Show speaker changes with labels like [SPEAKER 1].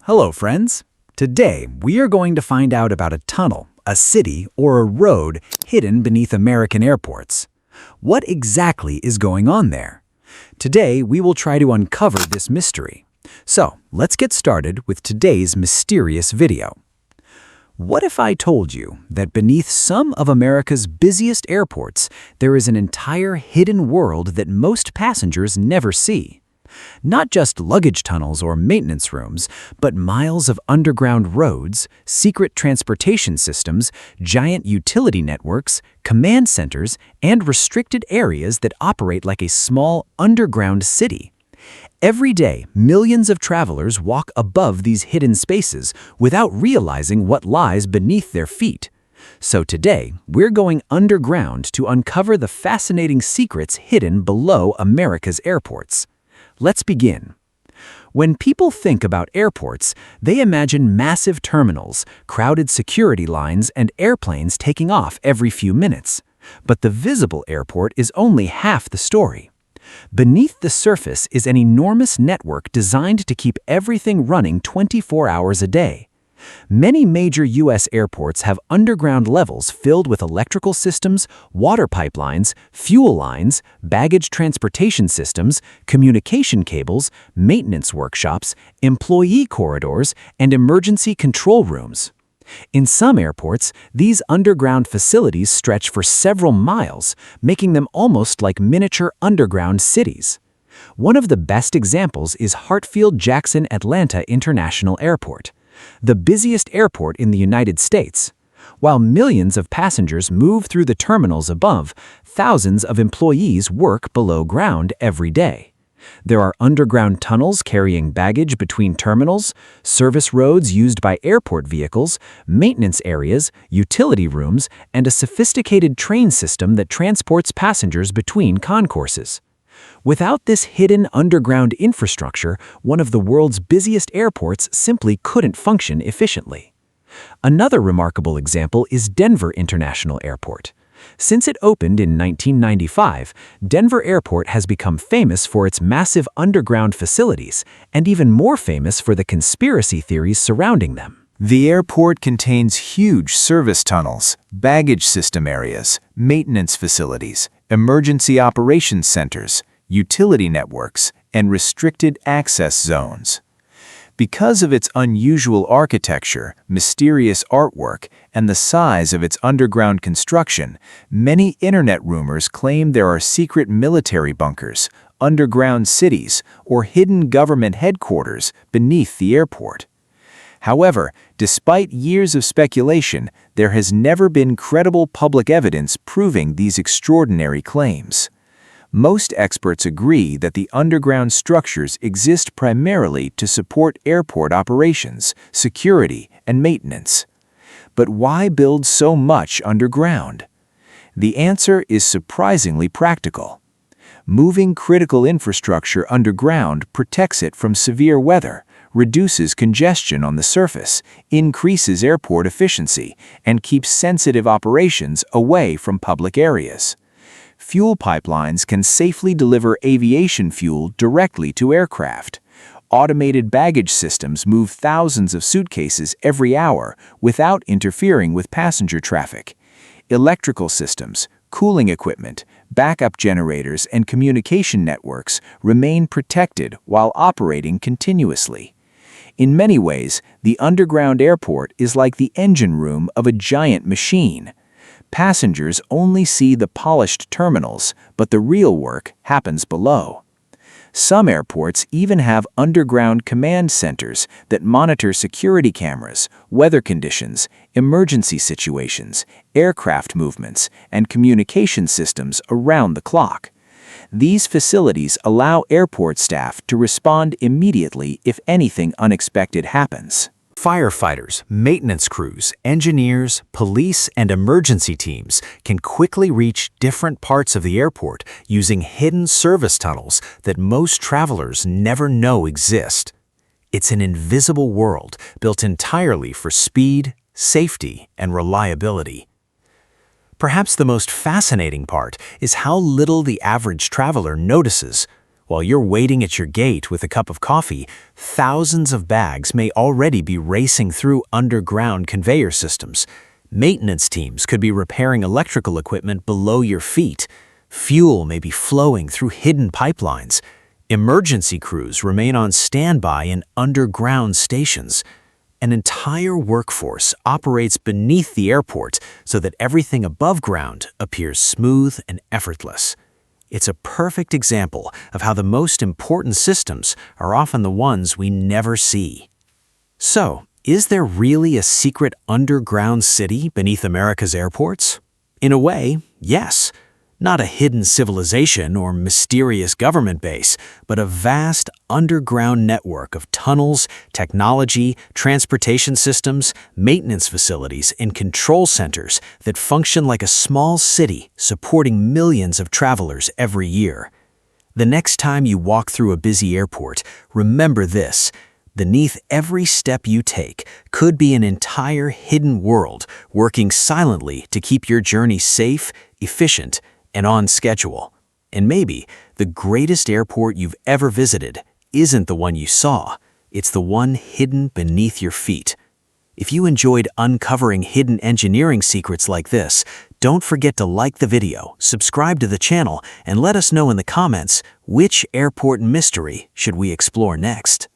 [SPEAKER 1] Hello friends. Today, we are going to find out about a tunnel, a city, or a road hidden beneath American airports. What exactly is going on there? Today, we will try to uncover this mystery. So, let's get started with today's mysterious video. What if I told you that beneath some of America's busiest airports, there is an entire hidden world that most passengers never see? Not just luggage tunnels or maintenance rooms, but miles of underground roads, secret transportation systems, giant utility networks, command centers, and restricted areas that operate like a small underground city. Every day, millions of travelers walk above these hidden spaces without realizing what lies beneath their feet. So today, we're going underground to uncover the fascinating secrets hidden below America's airports. Let's begin. When people think about airports, they imagine massive terminals, crowded security lines, and airplanes taking off every few minutes. But the visible airport is only half the story. Beneath the surface is an enormous network designed to keep everything running 24 hours a day. Many major U.S. airports have underground levels filled with electrical systems, water pipelines, fuel lines, baggage transportation systems, communication cables, maintenance workshops, employee corridors, and emergency control rooms. In some airports, these underground facilities stretch for several miles, making them almost like miniature underground cities. One of the best examples is Hartsfield-Jackson Atlanta International Airport, the busiest airport in the United States. While millions of passengers move through the terminals above, thousands of employees work below ground every day. There are underground tunnels carrying baggage between terminals, service roads used by airport vehicles, maintenance areas, utility rooms, and a sophisticated train system that transports passengers between concourses. Without this hidden underground infrastructure, one of the world's busiest airports simply couldn't function efficiently. Another remarkable example is Denver International Airport. Since it opened in 1995, Denver Airport has become famous for its massive underground facilities, and even more famous for the conspiracy theories surrounding them.
[SPEAKER 2] The airport contains huge service tunnels, baggage system areas, maintenance facilities, emergency operations centers, utility networks, and restricted access zones. Because of its unusual architecture, mysterious artwork, and the size of its underground construction, many internet rumors claim there are secret military bunkers, underground cities, or hidden government headquarters beneath the airport. However, despite years of speculation, there has never been credible public evidence proving these extraordinary claims. Most experts agree that the underground structures exist primarily to support airport operations, security, and maintenance. But why build so much underground? The answer is surprisingly practical. Moving critical infrastructure underground protects it from severe weather, reduces congestion on the surface, increases airport efficiency, and keeps sensitive operations away from public areas. Fuel pipelines can safely deliver aviation fuel directly to aircraft. Automated baggage systems move thousands of suitcases every hour without interfering with passenger traffic. Electrical systems, cooling equipment, backup generators, and communication networks remain protected while operating continuously. In many ways, the underground airport is like the engine room of a giant machine. Passengers only see the polished terminals, but the real work happens below. Some airports even have underground command centers that monitor security cameras, weather conditions, emergency situations, aircraft movements, and communication systems around the clock. These facilities allow airport staff to respond immediately if anything unexpected happens.
[SPEAKER 1] Firefighters, maintenance crews, engineers, police, and emergency teams can quickly reach different parts of the airport using hidden service tunnels that most travelers never know exist. It's an invisible world built entirely for speed, safety, and reliability. Perhaps the most fascinating part is how little the average traveler notices.
[SPEAKER 2] While you're waiting at your gate with a cup of coffee, thousands of bags may already be racing through underground conveyor systems. Maintenance teams could be repairing electrical equipment below your feet. Fuel may be flowing through hidden pipelines. Emergency crews remain on standby in underground stations. An entire workforce operates beneath the airport so that everything above ground appears smooth and effortless. It's a perfect example of how the most important systems are often the ones we never see. So, is there really a secret underground city beneath America's airports? In a way, yes. Not a hidden civilization or mysterious government base, but a vast underground network of tunnels, technology, transportation systems, maintenance facilities, and control centers that function like a small city supporting millions of travelers every year. The next time you walk through a busy airport, remember this: beneath every step you take could be an entire hidden world working silently to keep your journey safe, efficient, and on schedule. And maybe the greatest airport you've ever visited isn't the one you saw, it's the one hidden beneath your feet. If you enjoyed uncovering hidden engineering secrets like this, don't forget to like the video, subscribe to the channel, and let us know in the comments which airport mystery should we explore next.